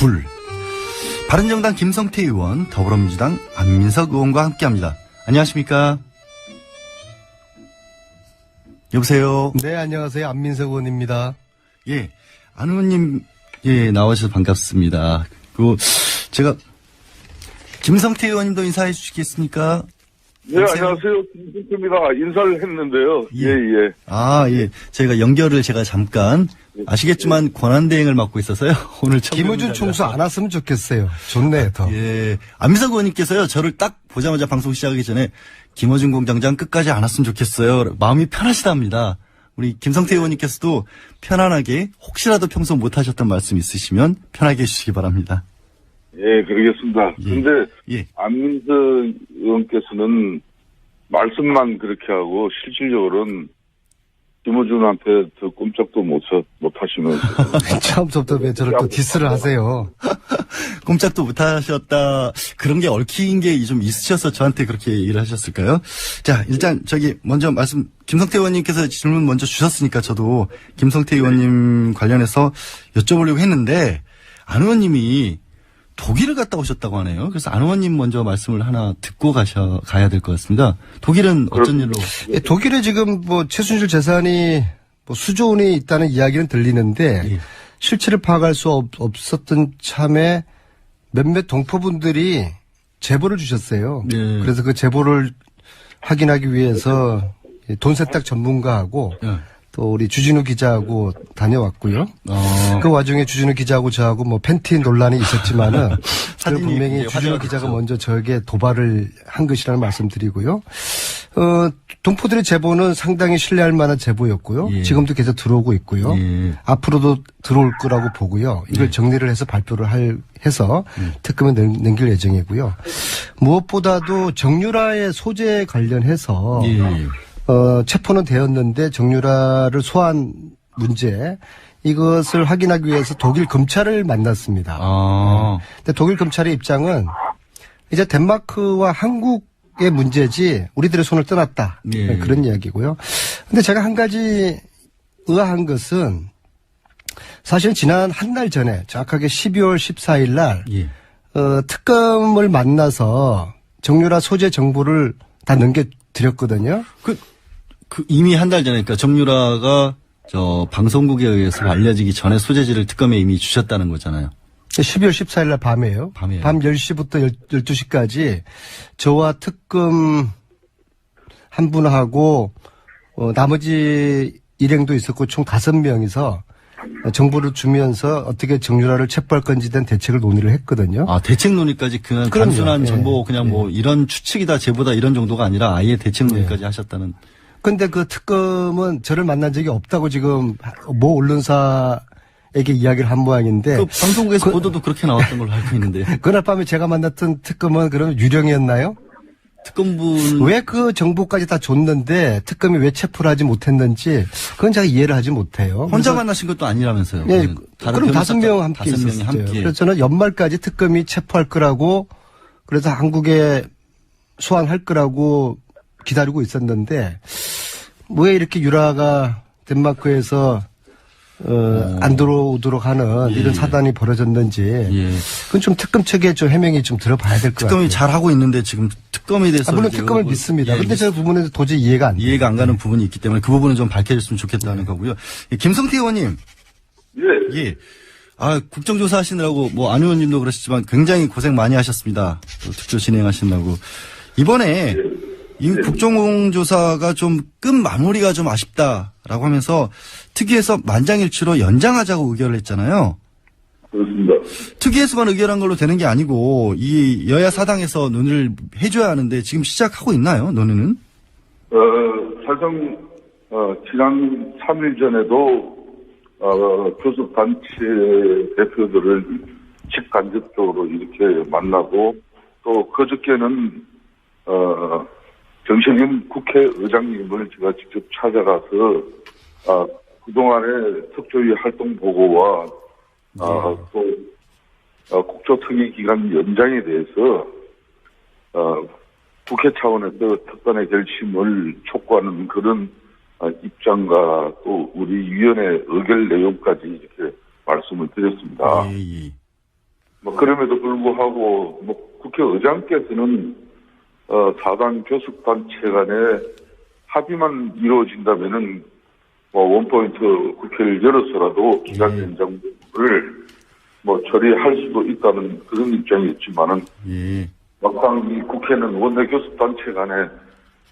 둘. 바른정당 김성태 의원, 더불어민주당 안민석 의원과 함께합니다. 안녕하십니까? 여보세요? 네, 안녕하세요. 안민석 의원입니다. 예, 안 의원님, 예, 나와주셔서 반갑습니다. 제가, 김성태 의원님도 인사해 주시겠습니까? 네, 안녕하세요. 김성태입니다. 인사를 했는데요. 예. 아, 예. 저희가 연결을 제가 잠깐, 아시겠지만 권한대행을 맡고 있어서요. 오늘 처음. 김어준 총수 안 왔으면 좋겠어요. 좋네, 더. 예. 안민석 의원님께서요, 저를 딱 보자마자 방송 시작하기 전에 김어준 공장장 끝까지 안 왔으면 좋겠어요. 마음이 편하시답니다. 우리 김성태 의원님께서도 편안하게 혹시라도 평소 못하셨던 말씀 있으시면 편하게 해주시기 바랍니다. 예, 그러겠습니다. 예. 근데 예. 안민석 의원께서는 말씀만 그렇게 하고 실질적으로는 김어준한테 더 꼼짝도 못 하시면서 처음부터 왜 저를 또 디스를 하세요? 꼼짝도 못하셨다. 그런 게 얽힌 게 좀 있으셔서 저한테 그렇게 얘기를 하셨을까요? 자, 일단 먼저 김성태 의원님께서 질문 먼저 주셨으니까 저도 김성태 의원님 관련해서 여쭤보려고 했는데 안 의원님이 독일을 갔다 오셨다고 하네요. 그래서 안 의원님 먼저 말씀을 하나 듣고 가야 될 것 같습니다. 독일은 어쩐 일로? 예, 독일에 지금 최순실 재산이 수조 원이 있다는 이야기는 들리는데 예. 실체를 파악할 수 없었던 참에 몇몇 동포분들이 제보를 주셨어요. 예. 그래서 그 제보를 확인하기 위해서 돈 세탁 전문가하고 예. 또 우리 주진우 기자하고 다녀왔고요. 그 와중에 주진우 기자하고 저하고 팬티 논란이 있었지만은 사진이 분명히 이제 주진우 화제가 기자가 됐죠. 먼저 저에게 도발을 한 것이라는 말씀드리고요. 동포들의 제보는 상당히 신뢰할 만한 제보였고요. 예. 지금도 계속 들어오고 있고요. 예. 앞으로도 들어올 거라고 보고요. 이걸 정리를 해서 발표를 해서 특검에 넘길 예정이고요. 무엇보다도 정유라의 소재 관련해서 예. 체포는 되었는데 정유라를 소환 문제 이것을 확인하기 위해서 독일 검찰을 만났습니다. 근데 독일 검찰의 입장은 이제 덴마크와 한국의 문제지 우리들의 손을 떠났다. 예. 그런 이야기고요. 근데 제가 한 가지 의아한 것은 사실 지난 한 달 전에 정확하게 12월 14일 날 예. 특검을 만나서 정유라 소재 정보를 다 넘겨드렸거든요. 이미 한 달 전에, 그러니까 정유라가 방송국에 의해서 알려지기 전에 소재지를 특검에 이미 주셨다는 거잖아요. 12월 14일 날 밤에요. 밤에요. 밤 10시부터 12시까지 저와 특검 한 분하고 나머지 일행도 있었고 총 5명이서 정보를 주면서 어떻게 정유라를 체포할 건지에 대한 대책을 논의를 했거든요. 아, 대책 논의까지 그냥 그럼요. 단순한 예. 정보 그냥 이런 추측이다, 제보다 이런 정도가 아니라 아예 대책 논의까지 하셨다는. 근데 그 특검은 저를 만난 적이 없다고 지금 모 언론사에게 이야기를 한 모양인데. 그 방송국에서 보도도 그렇게 나왔던 걸로 알고 있는데. 그날 밤에 제가 만났던 특검은 그러면 유령이었나요? 특검분. 왜 그 정보까지 다 줬는데 특검이 왜 체포를 하지 못했는지 그건 제가 이해를 하지 못해요. 혼자 만나신 것도 아니라면서요. 예, 다른 그럼 변호사 5명 함께 5명이 있었어요. 함께. 그래서 저는 연말까지 특검이 체포할 거라고 그래서 한국에 소환할 거라고 기다리고 있었는데 왜 이렇게 유라가 덴마크에서 안 들어오도록 하는 이런 사단이 벌어졌는지 예. 그건 좀 특검 측에 좀 해명이 좀 들어봐야 될 것 같아요. 특검이 잘 하고 있는데 지금 특검에 대해서 물론 특검을 믿습니다. 그런데 저 부분에서 도저히 이해가 안 돼요. 이해가 안 가는 부분이 있기 때문에 그 부분은 좀 밝혀졌으면 좋겠다는 거고요. 예, 김성태 의원님. 예. 예. 국정조사 하시느라고 안 의원님도 그러시지만 굉장히 고생 많이 하셨습니다. 또 특조 진행하신다고. 이번에 이 국정조사가 좀 끝 마무리가 좀 아쉽다라고 하면서 특위에서 만장일치로 연장하자고 의결을 했잖아요. 그렇습니다. 특위에서만 의결한 걸로 되는 게 아니고 이 여야 사당에서 논의를 해줘야 하는데 지금 시작하고 있나요? 논의는? 사실상 지난 3일 전에도 교섭단체 대표들을 직간접적으로 이렇게 만나고 또 그저께는 정세균 국회의장님을 제가 직접 찾아가서 그동안의 특조위 활동 보고와 또 국조특위 기간 연장에 대해서 국회 차원에서 특단의 결심을 촉구하는 그런 입장과 또 우리 위원회 의결 내용까지 이렇게 말씀을 드렸습니다. 예. 뭐 그럼에도 불구하고 뭐 국회의장께서는 4당 교섭단체 간에 합의만 이루어진다면은 뭐 원포인트 국회를 열어서라도 기간 연장을 뭐 처리할 수도 있다는 그런 입장이었지만은 예. 막상 이 국회는 원내 교섭단체 간의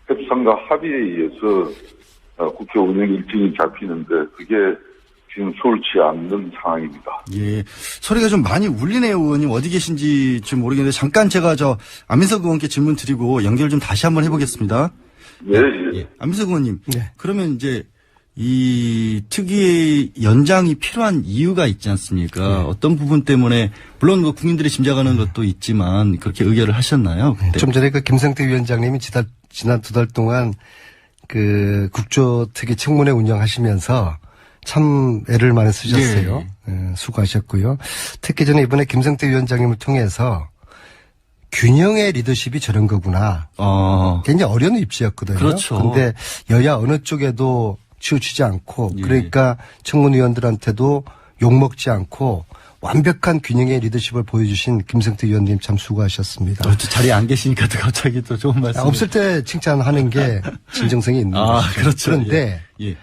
협상과 합의에 의해서 국회 운영 일정이 잡히는데 그게 지금 수월치 않는 상황입니다. 예. 소리가 좀 많이 울리네요, 의원님. 어디 계신지 좀 모르겠는데, 잠깐 제가 안민석 의원께 질문 드리고 연결 좀 다시 한번 해보겠습니다. 예, 예. 예. 안민석 의원님. 네. 그러면 이제 이 특위의 연장이 필요한 이유가 있지 않습니까? 어떤 부분 때문에, 물론 뭐 국민들이 짐작하는 것도 있지만, 그렇게 의결을 하셨나요? 그때? 좀 전에 그 김성태 위원장님이 지난 2달 동안 그 국조특위 청문회 운영하시면서 참 애를 많이 쓰셨어요. 예, 수고하셨고요. 특히 저는 이번에 김성태 위원장님을 통해서 균형의 리더십이 저런 거구나. 굉장히 어려운 입지였거든요. 그렇죠. 근데 여야 어느 쪽에도 치우치지 않고 예. 그러니까 청문위원들한테도 욕먹지 않고 완벽한 균형의 리더십을 보여주신 김성태 위원님 참 수고하셨습니다. 자리에 안 계시니까 또 갑자기 또 좋은 말씀. 없을 때 칭찬하는 게 진정성이 있는 거죠. 그렇죠. 그런데 예.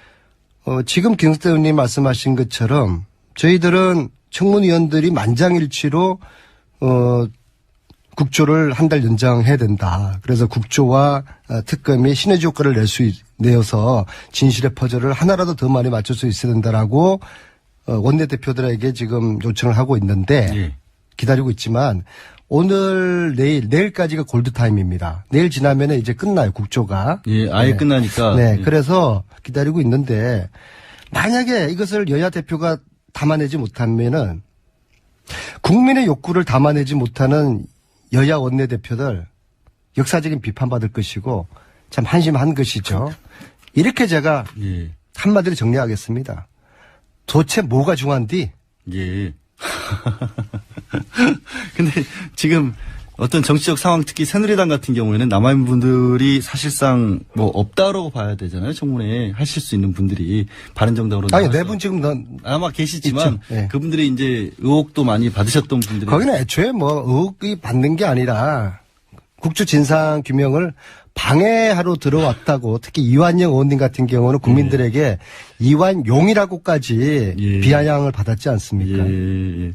지금 김성태 의원님 말씀하신 것처럼 저희들은 청문위원들이 만장일치로 국조를 한 달 연장해야 된다. 그래서 국조와 특검이 시너지 효과를 내어서 진실의 퍼즐을 하나라도 더 많이 맞출 수 있어야 된다라고 원내대표들에게 지금 요청을 하고 있는데 예. 기다리고 있지만 오늘 내일까지가 골드타임입니다. 내일 지나면 이제 끝나요, 국조가. 예, 아예 네. 끝나니까. 네, 예. 그래서 기다리고 있는데 만약에 이것을 여야 대표가 담아내지 못하면은 국민의 욕구를 담아내지 못하는 여야 원내대표들 역사적인 비판받을 것이고 참 한심한 것이죠. 이렇게 제가 예. 한마디로 정리하겠습니다. 도대체 뭐가 중요한디? 예. 근데 지금 어떤 정치적 상황, 특히 새누리당 같은 경우에는 남아있는 분들이 사실상 뭐 없다라고 봐야 되잖아요. 청문회 하실 수 있는 분들이 바른정당으로. 아니, 나와서. 네 분 지금 아마 계시지만 있죠. 네. 그분들이 이제 의혹도 많이 받으셨던 분들이. 거기는 애초에 뭐 의혹이 받는 게 아니라 국조 진상 규명을 방해하러 들어왔다고 특히 이완영 의원님 같은 경우는 국민들에게 이완용이라고까지 예. 비아냥을 받았지 않습니까? 예.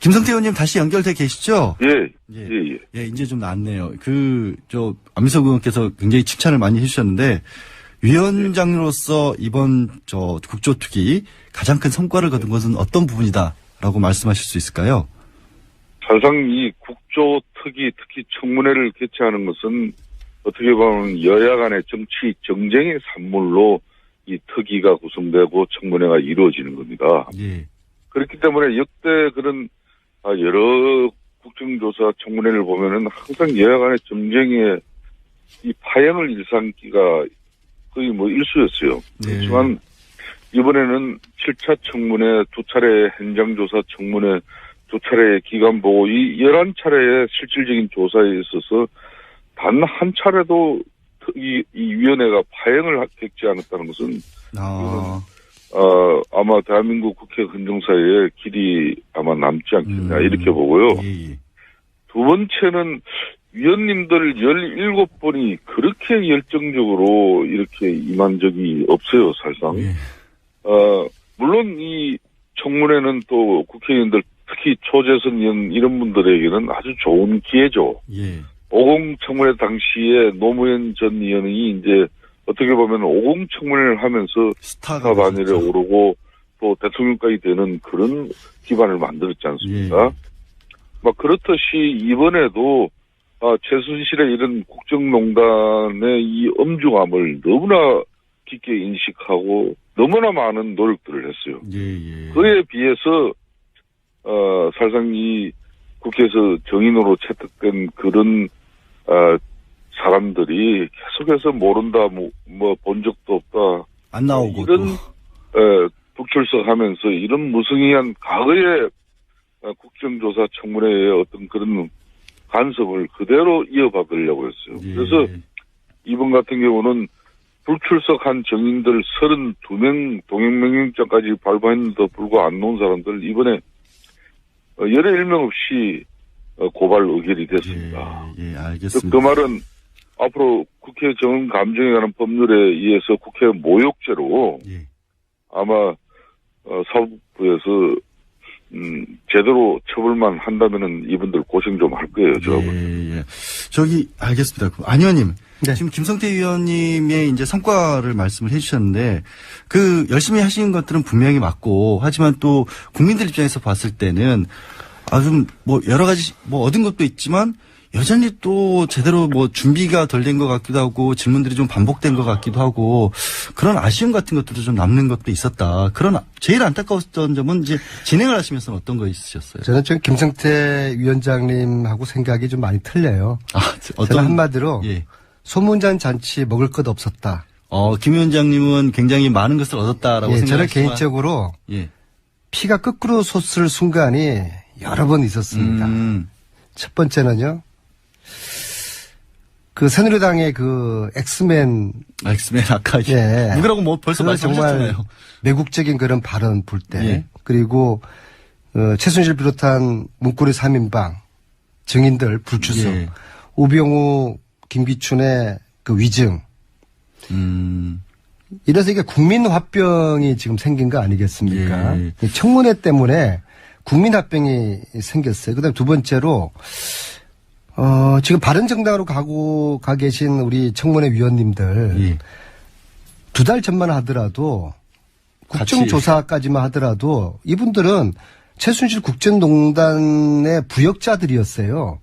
김성태 의원님 다시 연결돼 계시죠? 예, 예. 예, 예. 예, 이제 좀 낫네요. 안민석 의원께서 굉장히 칭찬을 많이 해주셨는데, 위원장으로서 이번 국조특위 가장 큰 성과를 거둔 것은 어떤 부분이다라고 말씀하실 수 있을까요? 사실상 이 국조특위, 특히 청문회를 개최하는 것은 어떻게 보면 여야 간의 정치 정쟁의 산물로 이 특위가 구성되고 청문회가 이루어지는 겁니다. 예. 그렇기 때문에 역대 그런 여러 국정조사 청문회를 보면은 항상 여야 간의 정쟁에 이 파행을 일삼기가 거의 뭐 일수였어요. 네. 그렇지만 이번에는 7차 청문회, 2차례 현장조사 청문회, 2차례 기간보고 이 11차례의 실질적인 조사에 있어서 단 한 차례도 이 위원회가 파행을 겪지 않았다는 것은 아마 대한민국 국회 헌정사에 길이 아마 남지 않겠냐 이렇게 보고요. 예. 두 번째는 위원님들 17분이 그렇게 열정적으로 이렇게 임한 적이 없어요, 사실상. 예. 물론 이 청문회는 또 국회의원들 특히 초재선 의원 이런 분들에게는 아주 좋은 기회죠. 예. 50 청문회 당시에 노무현 전 의원이 이제 어떻게 보면 50 청문회를 하면서 스타 반열에 오르고 또 대통령까지 되는 그런 기반을 만들었지 않습니까? 예. 막 그렇듯이 이번에도 최순실의 이런 국정농단의 이 엄중함을 너무나 깊게 인식하고 너무나 많은 노력들을 했어요. 예. 그에 비해서 사실상 이 국회에서 정인으로 채택된 그런 사람들이 계속해서 모른다, 뭐 본 적도 없다. 안 나오고 이런 북출석하면서 이런 무성의한 과거의 국정조사 청문회의 어떤 그런 간섭을 그대로 이어받으려고 했어요. 예. 그래서 이번 같은 경우는 불출석한 정인들 32명 동행명령장까지 발부했는데도 불구하고 안 나온 사람들 이번에 열의 일명 없이 고발 의결이 됐습니다. 예, 알겠습니다. 그 말은 앞으로 국회 정은 감정에 관한 법률에 의해서 국회 모욕죄로 예. 아마 사법부에서 제대로 처벌만 한다면은 이분들 고생 좀 할 거예요, 저. 예. 저기 알겠습니다. 안 의원님, 네. 지금 김성태 의원님의 이제 성과를 말씀을 해주셨는데 그 열심히 하시는 것들은 분명히 맞고 하지만 또 국민들 입장에서 봤을 때는 좀 뭐 여러 가지 뭐 얻은 것도 있지만 여전히 또 제대로 뭐 준비가 덜 된 것 같기도 하고 질문들이 좀 반복된 것 같기도 하고 그런 아쉬움 같은 것들도 좀 남는 것도 있었다. 그런 제일 안타까웠던 점은 이제 진행을 하시면서 어떤 거 있으셨어요? 저는 좀 김성태 위원장님하고 생각이 좀 많이 틀려요. 저는 한마디로 예. 소문잔 잔치 먹을 것 없었다. 김 위원장님은 굉장히 많은 것을 얻었다라고 예, 저는 생각하시지만 개인적으로 예. 피가 거꾸로 솟을 순간이 여러 번 있었습니다. 첫 번째는요. 그 새누리당의 그 엑스맨 아까 예. 누구라고 뭐 벌써 그건 정말 말씀하셨잖아요. 매국적인 그런 발언 볼 때 예. 그리고 최순실 비롯한 문고리 3인방 증인들 불출석 예. 우병우 김기춘의 그 위증 이래서 이게 국민 화병이 지금 생긴 거 아니겠습니까? 예. 청문회 때문에 국민 화병이 생겼어요. 그다음 두 번째로 지금 바른정당으로 가 계신 우리 청문회 위원님들 예. 2달 전만 하더라도 같이. 국정조사까지만 하더라도 이분들은 최순실 국정농단의 부역자들이었어요.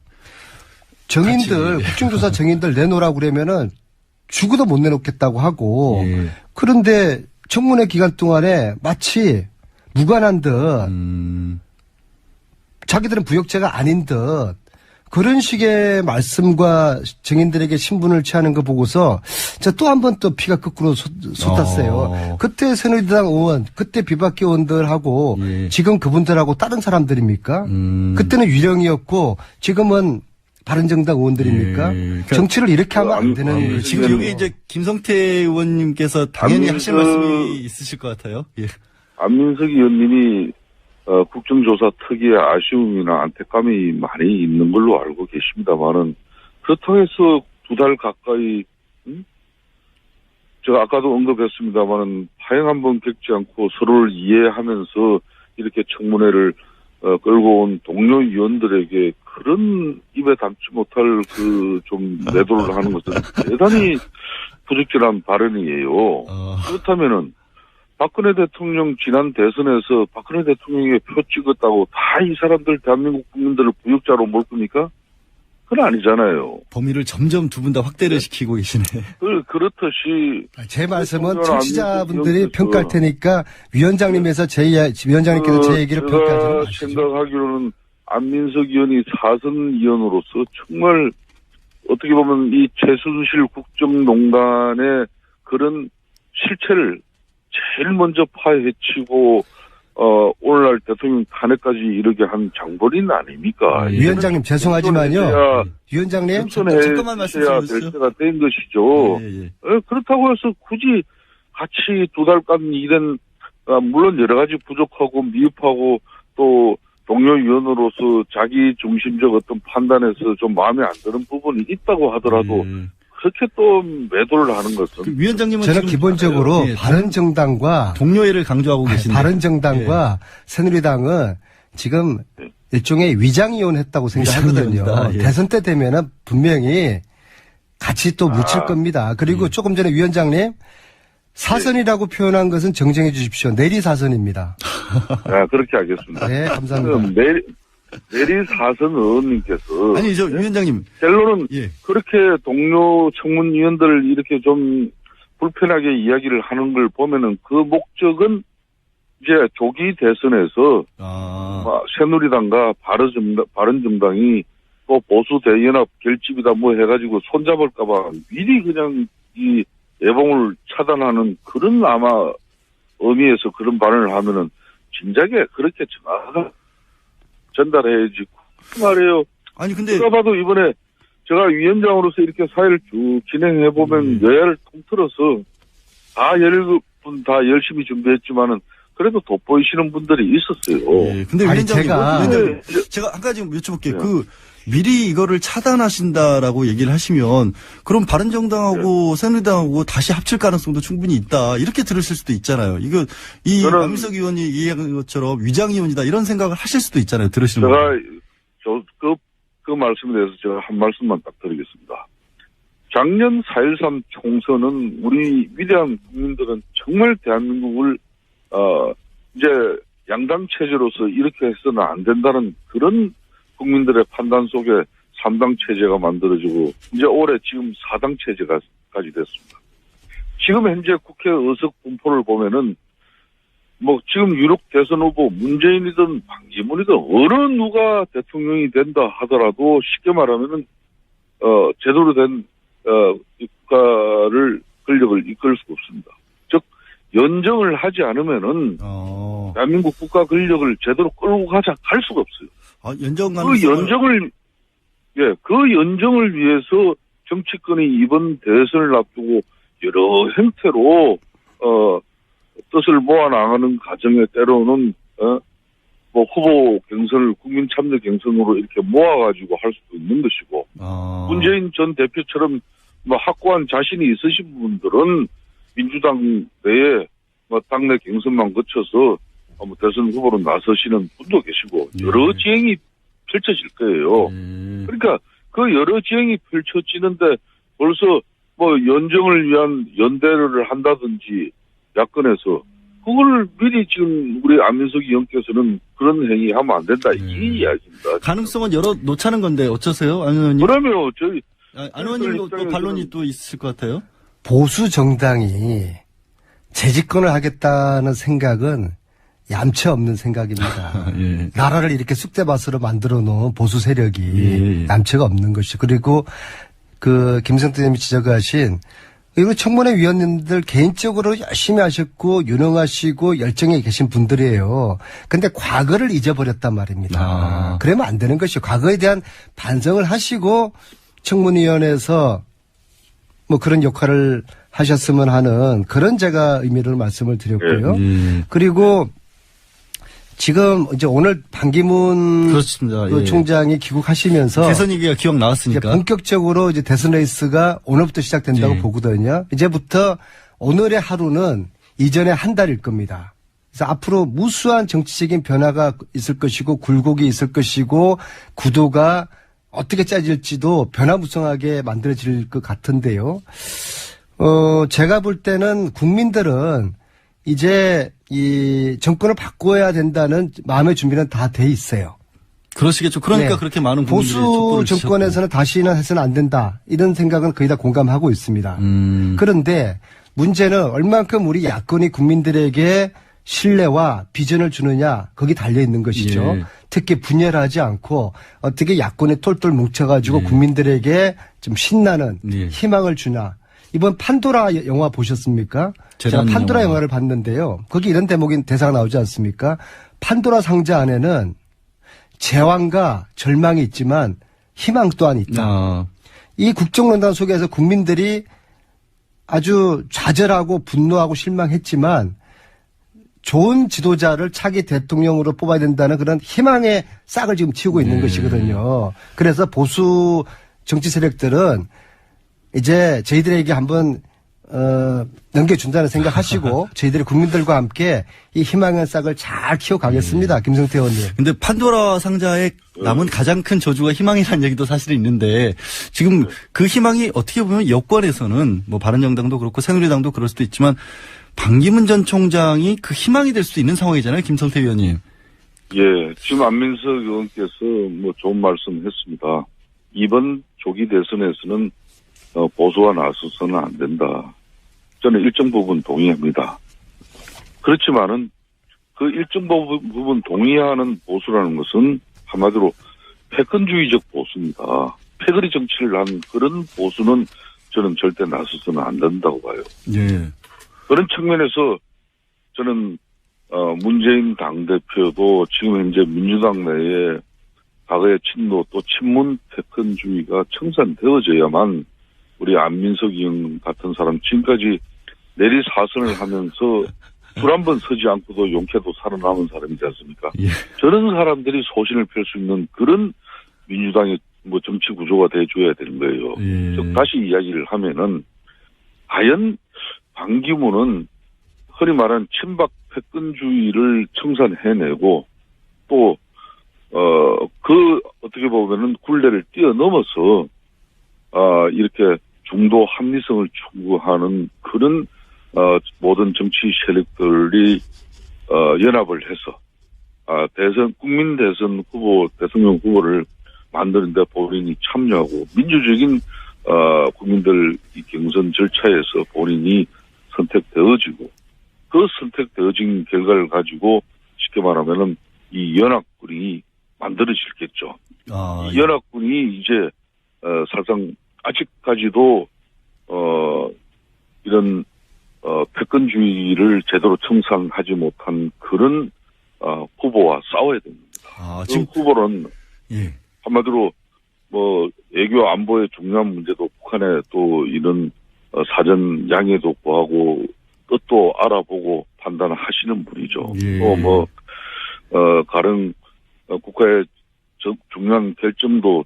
정인들 같이. 국정조사 정인들 내놓으라고 그러면은 죽어도 못 내놓겠다고 하고 예. 그런데 청문회 기간 동안에 마치 무관한 듯 자기들은 부역자가 아닌 듯 그런 식의 말씀과 증인들에게 신분을 취하는 거 보고서 또 한 번 또 피가 거꾸로 솟았어요. 그때 새누리당 의원, 그때 비박계 의원들하고 예. 지금 그분들하고 다른 사람들입니까? 그때는 유령이었고 지금은 바른정당 의원들입니까? 예. 그러니까 정치를 이렇게 하면 안 되는 지금 여기 이제 김성태 의원님께서 당연히 하실 말씀이 있으실 것 같아요. 예. 안민석 의원님이 국정조사 특유의 아쉬움이나 안타까움이 많이 있는 걸로 알고 계십니다만은 그렇다고 해서 2달 가까이 제가 아까도 언급했습니다만은 파행 한번 겪지 않고 서로를 이해하면서 이렇게 청문회를 끌고 온 동료 위원들에게 그런 입에 담지 못할 그 좀 매도를 하는 것은 대단히 부적절한 발언이에요. 그렇다면은 박근혜 대통령 지난 대선에서 박근혜 대통령에게 표 찍었다고 다 이 사람들 대한민국 국민들을 부역자로 몰 겁니까? 그건 아니잖아요. 범위를 점점 두 분 다 확대를 시키고 계시네. 그렇듯이 제 말씀은 청취자분들이 평가할 테니까 위원장님께서 제 얘기를 평가하지 마시죠. 생각하기로는 안민석 의원이 사선 의원으로서 정말 어떻게 보면 이 최순실 국정농단의 그런 실체를 제일 먼저 파헤치고 오늘날 대통령 탄핵까지 이르게 한 장본인 아닙니까? 위원장님 죄송하지만요. 위원장님 잠깐만 말씀 좀 해주세요. 될 때가 된 것이죠. 예. 그렇다고 해서 굳이 같이 2달간 일은 물론 여러 가지 부족하고 미흡하고 또 동료 위원으로서 자기 중심적 어떤 판단에서 좀 마음에 안 드는 부분이 있다고 하더라도 그렇게 또 매도를 하는 것은 위원장님은 저는 지금 기본적으로 예, 바른정당과 동료애를 강조하고 계신데 바른정당과 새누리당은 지금 일종의 위장이혼했다고 생각하거든요. 위장이혼이다. 예. 대선 때 되면은 분명히 같이 또 묻힐 겁니다. 그리고 조금 전에 위원장님 사선이라고 표현한 것은 정정해 주십시오. 내리사선입니다. 그렇게 하겠습니다. 네, 감사합니다. 내리 사선 의원님께서 아니 저 위원장님 결론은 예. 그렇게 동료 청문위원들 이렇게 좀 불편하게 이야기를 하는 걸 보면은 그 목적은 이제 조기 대선에서 새누리당과 바른정당이 또 보수 대연합 결집이다 뭐 해가지고 손잡을까봐 미리 그냥 이 예봉을 차단하는 그런 아마 의미에서 그런 발언을 하면은 진작에 그렇게 정확하게 전달해야지. 그 말이에요. 아니 근데 제가 봐도 이번에 제가 위원장으로서 이렇게 사회를 쭉 진행해보면 여야를 통틀어서 다 17분 다 열심히 준비했지만은 그래도 돋보이시는 분들이 있었어요. 예. 근데 아니, 위원장님, 제가- 제가 한 가지 여쭤볼게요. 네. 미리 이거를 차단하신다라고 얘기를 하시면 그럼 바른정당하고 새누리당하고 다시 합칠 가능성도 충분히 있다. 이렇게 들으실 수도 있잖아요. 이거 저는- 안민석 의원이 얘기한 것처럼 위장의원이다 이런 생각을 하실 수도 있잖아요. 들으시는 제가 분. 그 말씀에 대해서 제가 한 말씀만 딱 드리겠습니다. 작년 4.13 총선은 우리 위대한 국민들은 정말 대한민국을 이제 양당 체제로서 이렇게 해서는 안 된다는 그런 국민들의 판단 속에 3당 체제가 만들어지고 이제 올해 지금 4당 체제가까지 됐습니다. 지금 현재 국회 의석 분포를 보면은 뭐 지금 유력 대선 후보 문재인이든 방지문이든 어느 누가 대통령이 된다 하더라도 쉽게 말하면은 제대로 된 국가를 권력을 이끌 수가 없습니다. 즉 연정을 하지 않으면은 대한민국 국가 권력을 제대로 끌고 갈 수가 없어요. 연정 그 가능성을 연정을 위해서 정치권이 이번 대선을 앞두고 여러 형태로 뜻을 모아나가는 과정에 때로는 뭐 후보 경선을 국민 참여 경선으로 이렇게 모아가지고 할 수도 있는 것이고 문재인 전 대표처럼 뭐 확고한 자신이 있으신 분들은 민주당 내에 뭐 당내 경선만 거쳐서 뭐 대선 후보로 나서시는 분도 계시고 여러 지형이 펼쳐질 거예요. 그러니까 그 여러 지형이 펼쳐지는데 벌써 뭐 연정을 위한 연대를 한다든지 야권에서 그걸 미리 지금 우리 안민석 의원께서는 그런 행위 하면 안 된다 이 이야기입니다. 가능성은 열어 놓자는 건데 어쩌세요, 안 의원님? 그러면 저희 안 의원님도 또 반론이 또 있을 것 같아요. 보수 정당이 재집권을 하겠다는 생각은 얌체 없는 생각입니다. 예. 나라를 이렇게 쑥대밭으로 만들어 놓은 보수 세력이 예. 얌체가 없는 것이. 그리고 그 김성태 님이 지적하신 이거 청문회 위원님들 개인적으로 열심히 하셨고 유능하시고 열정에 계신 분들이에요. 근데 과거를 잊어버렸단 말입니다. 그러면 안 되는 것이요. 과거에 대한 반성을 하시고 청문위원회에서 뭐 그런 역할을 하셨으면 하는 그런 제가 의미를 말씀을 드렸고요. 그리고 지금 이제 오늘 반기문 그렇습니다. 그 예. 총장이 귀국하시면서 대선 얘기가 기억 이제 나왔으니까. 본격적으로 이제 대선 레이스가 오늘부터 시작된다고 예. 보거든요. 이제부터 오늘의 하루는 이전의 한 달일 겁니다. 그래서 앞으로 무수한 정치적인 변화가 있을 것이고 굴곡이 있을 것이고 구도가 어떻게 짜질지도 변화무쌍하게 만들어질 것 같은데요. 제가 볼 때는 국민들은 이제 이 정권을 바꿔야 된다는 마음의 준비는 다 돼 있어요. 그러시겠죠. 그러니까 네. 그렇게 많은 국민들이 보수 촛불을 정권에서는 다시는 해서는 안 된다. 이런 생각은 거의 다 공감하고 있습니다. 음. 그런데 문제는 얼만큼 우리 야권이 국민들에게 신뢰와 비전을 주느냐 거기 달려 있는 것이죠. 예. 특히 분열하지 않고 어떻게 야권에 똘똘 뭉쳐가지고 국민들에게 좀 신나는 예. 희망을 주냐. 이번 판도라 영화 보셨습니까? 제가 재단 판도라 영화. 영화를 봤는데요. 거기 이런 대목인 대사가 나오지 않습니까? 판도라 상자 안에는 재앙과 절망이 있지만 희망 또한 있다. 이 국정농단 속에서 국민들이 아주 좌절하고 분노하고 실망했지만 좋은 지도자를 차기 대통령으로 뽑아야 된다는 그런 희망의 싹을 지금 틔우고 있는 것이거든요. 그래서 보수 정치 세력들은 이제 저희들에게 한번 넘겨준다는 생각하시고 저희들이 국민들과 함께 이 희망의 싹을 잘 키워가겠습니다. 김성태 의원님. 근데 판도라 상자에 남은 가장 큰 저주가 희망이라는 얘기도 사실은 있는데 지금 그 희망이 어떻게 보면 여권에서는 뭐 바른정당도 그렇고 새누리당도 그럴 수도 있지만 반기문 전 총장이 그 희망이 될 수도 있는 상황이잖아요. 김성태 의원님. 예, 지금 안민석 의원께서 뭐 좋은 말씀 했습니다. 이번 조기 대선에서는 보수가 나서서는 안 된다. 저는 일정 부분 동의합니다. 그렇지만은 그 일정 부분 동의하는 보수라는 것은 한마디로 패권주의적 보수입니다. 패거리 정치를 한 그런 보수는 저는 절대 나서서는 안 된다고 봐요. 예. 그런 측면에서 저는 문재인 당대표도 지금 현재 민주당 내에 과거의 친노 또 친문 패권주의가 청산되어져야만 우리 안민석 의원 같은 사람 지금까지 내리사선을 하면서 불 한 번 서지 않고도 용케도 살아남은 사람이지 않습니까? 예. 저런 사람들이 소신을 펼 수 있는 그런 민주당의 정치 구조가 돼줘야 되는 거예요. 예. 즉 다시 이야기를 하면은 과연 반기문은 흔히 말하는 친박 패권주의를 청산해내고 또 어떻게 보면은 굴레를 뛰어넘어서 이렇게 중도 합리성을 추구하는 그런 모든 정치 세력들이 연합을 해서 국민 대선 후보, 대통령 후보를 만드는데 본인이 참여하고 민주적인 국민들 이 경선 절차에서 본인이 선택되어지고 그 선택되어진 결과를 가지고 쉽게 말하면은 이 연합군이 만들어지겠죠. 이 연합군이 이제 사실상 아직까지도 이런 패권주의를 제대로 청산하지 못한 그런 후보와 싸워야 됩니다. 지금 후보는 예. 한마디로 외교 안보의 중요한 문제도 북한의 또 이런 사전 양해도 구하고 뜻도 알아보고 판단을 하시는 분이죠. 예. 또 가령 국가의 중요한 결정도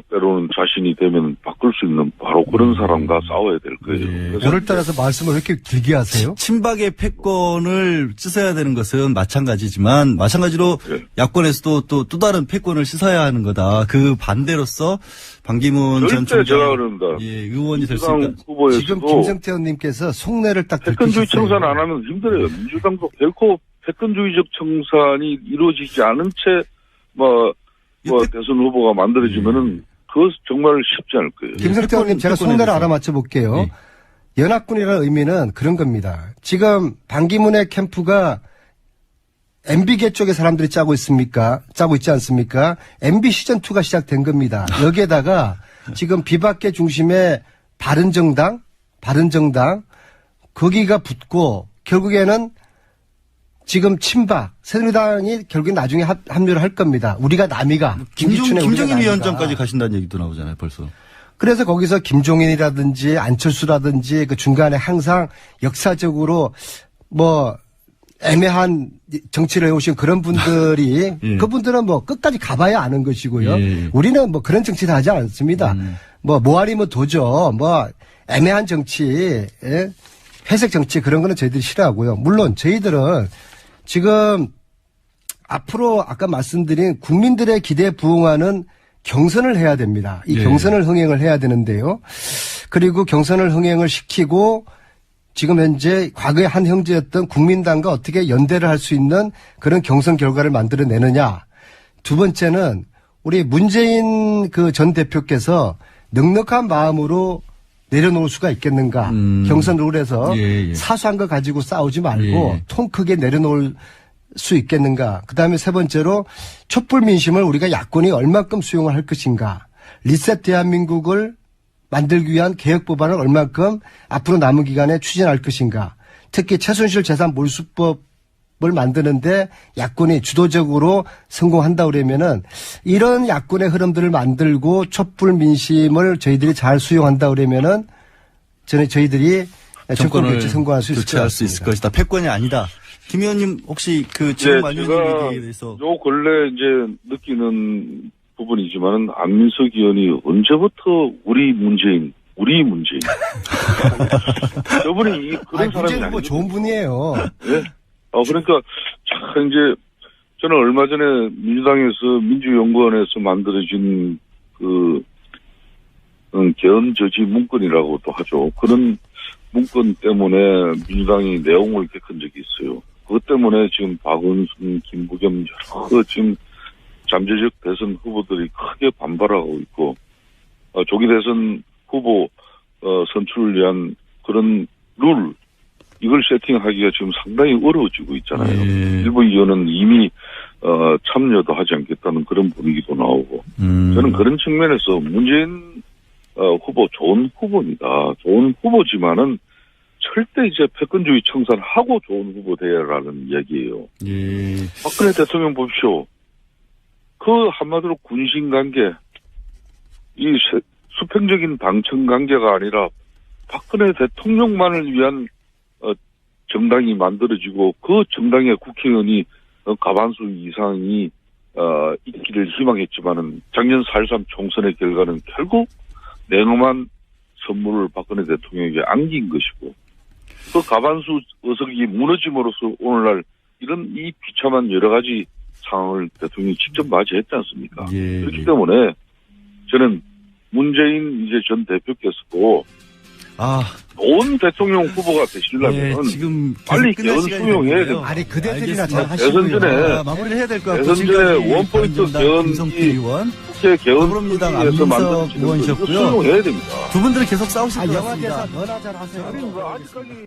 때로는 자신이 되면 바꿀 수 있는 바로 그런 사람과 싸워야 될 거예요. 예. 오늘따라서 말씀을 왜 이렇게 길게 하세요? 친박의 패권을 씻어야 되는 것은 마찬가지지만 마찬가지로 네. 야권에서도 또 다른 패권을 씻어야 하는 거다. 그 반대로서 반기문 전 절대 제가 총장 그런다. 의원이 될 수 민주당 있다. 후보에서도 지금 김성태 의원님께서 속내를 딱 패권주의 들키셨어요. 청산 안 하면 힘들어요. 민주당도 결코 패권주의적 청산이 이루어지지 않은 채 대선 후보가 만들어지면은 그것 정말 쉽지 않을 거예요. 김성태 의원님 제가 패권에 속내를 대해서. 알아맞혀 볼게요. 예. 연합군이라는 의미는 그런 겁니다. 지금 반기문의 캠프가 MB계 쪽의 사람들이 짜고 있지 않습니까? MB 시즌2가 시작된 겁니다. 여기에다가 지금 비박계 중심의 바른정당, 거기가 붙고 결국에는 지금 친박, 새누리당이 결국엔 나중에 합류를 할 겁니다. 우리가 남이가. 김종인 위원장까지 가신다는 얘기도 나오잖아요, 벌써. 그래서 거기서 김종인이라든지 안철수라든지 그 중간에 항상 역사적으로 애매한 정치를 해오신 그런 분들이 예. 그분들은 끝까지 가봐야 아는 것이고요. 예. 우리는 그런 정치를 하지 않습니다. 아니면 도저, 애매한 정치, 예? 회색 정치 그런 거는 저희들이 싫어하고요. 물론 저희들은 지금 앞으로 아까 말씀드린 국민들의 기대에 부응하는 경선을 해야 됩니다. 이 예. 경선을 흥행을 해야 되는데요. 그리고 경선을 흥행을 시키고 지금 현재 과거의 한 형제였던 국민당과 어떻게 연대를 할 수 있는 그런 경선 결과를 만들어내느냐. 두 번째는 우리 문재인 전 대표께서 넉넉한 마음으로 내려놓을 수가 있겠는가. 경선 룰에서 예. 사소한 거 가지고 싸우지 말고 예. 통 크게 내려놓을 수 있겠는가. 그다음에 세 번째로 촛불 민심을 우리가 야권이 얼만큼 수용을 할 것인가. 리셋 대한민국을 만들기 위한 개혁 법안을 얼만큼 앞으로 남은 기간에 추진할 것인가. 특히 최순실 재산 몰수법을 만드는데 야권이 주도적으로 성공한다 그러면은 이런 야권의 흐름들을 만들고 촛불 민심을 저희들이 잘 수용한다 그러면은 저희들이 정권 교체 성공할 수 있을 교체할 수 있을 것이다. 패권이 아니다. 김 의원님 혹시 지금 만년 제가 얘기에 대해서 요 근래 이제 느끼는 부분이지만은 안민석 의원이 언제부터 우리 문재인 저분이 그런 사람이 문재인 후보 아니거든요. 좋은 분이에요. 네. 그러니까 참 이제 저는 얼마 전에 민주당에서 민주연구원에서 만들어진 개헌저지 문건이라고도 하죠. 그런 문건 때문에 민주당이 내용을 개헌 적이 있어요. 그것 때문에 지금 박원순, 김부겸 여러 지금 잠재적 대선 후보들이 크게 반발하고 있고 조기 대선 후보 선출을 위한 그런 룰 이걸 세팅하기가 지금 상당히 어려워지고 있잖아요. 예. 일부 의원은 이미 참여도 하지 않겠다는 그런 분위기도 나오고 저는 그런 측면에서 문재인 후보 좋은 후보입니다. 좋은 후보지만은 절대 이제 패권주의 청산하고 좋은 후보 되라는 이야기예요. 예. 박근혜 대통령 보십시오. 그 한마디로 군신 관계, 이 수평적인 당청 관계가 아니라 박근혜 대통령만을 위한 정당이 만들어지고 그 정당의 국회의원이 과반수 이상이 있기를 희망했지만은 작년 4.13 총선의 결과는 결국 냉엄한 선물을 박근혜 대통령에게 안긴 것이고 그 과반수 의석이 무너짐으로써 오늘날 이런 이 비참한 여러 가지 상황을 대통령이 직접 맞이했지 않습니까? 예, 그렇기 예. 때문에 저는 문재인 이제 전 대표께서도 좋은 대통령 후보가 되시려면 네, 지금 빨리 계속 끝날 개헌 시간이 수용해야 됐는데요. 됩니다. 아니, 그 대들이나 알겠습니다. 잘 하시고요. 대선 전에 마무리를 해야 될 것 같고 대선 전에 지금까지 원포인트 바른정당 개헌이 김성태 의원, 국회 개헌 더불어민주당 회의에서 안민석 만들어지는 거 이거 의원이셨고요. 수용해야 됩니다. 두 분들은 계속 싸우실 것 영화제에서 같습니다. 너나 잘 하세요. 아직까지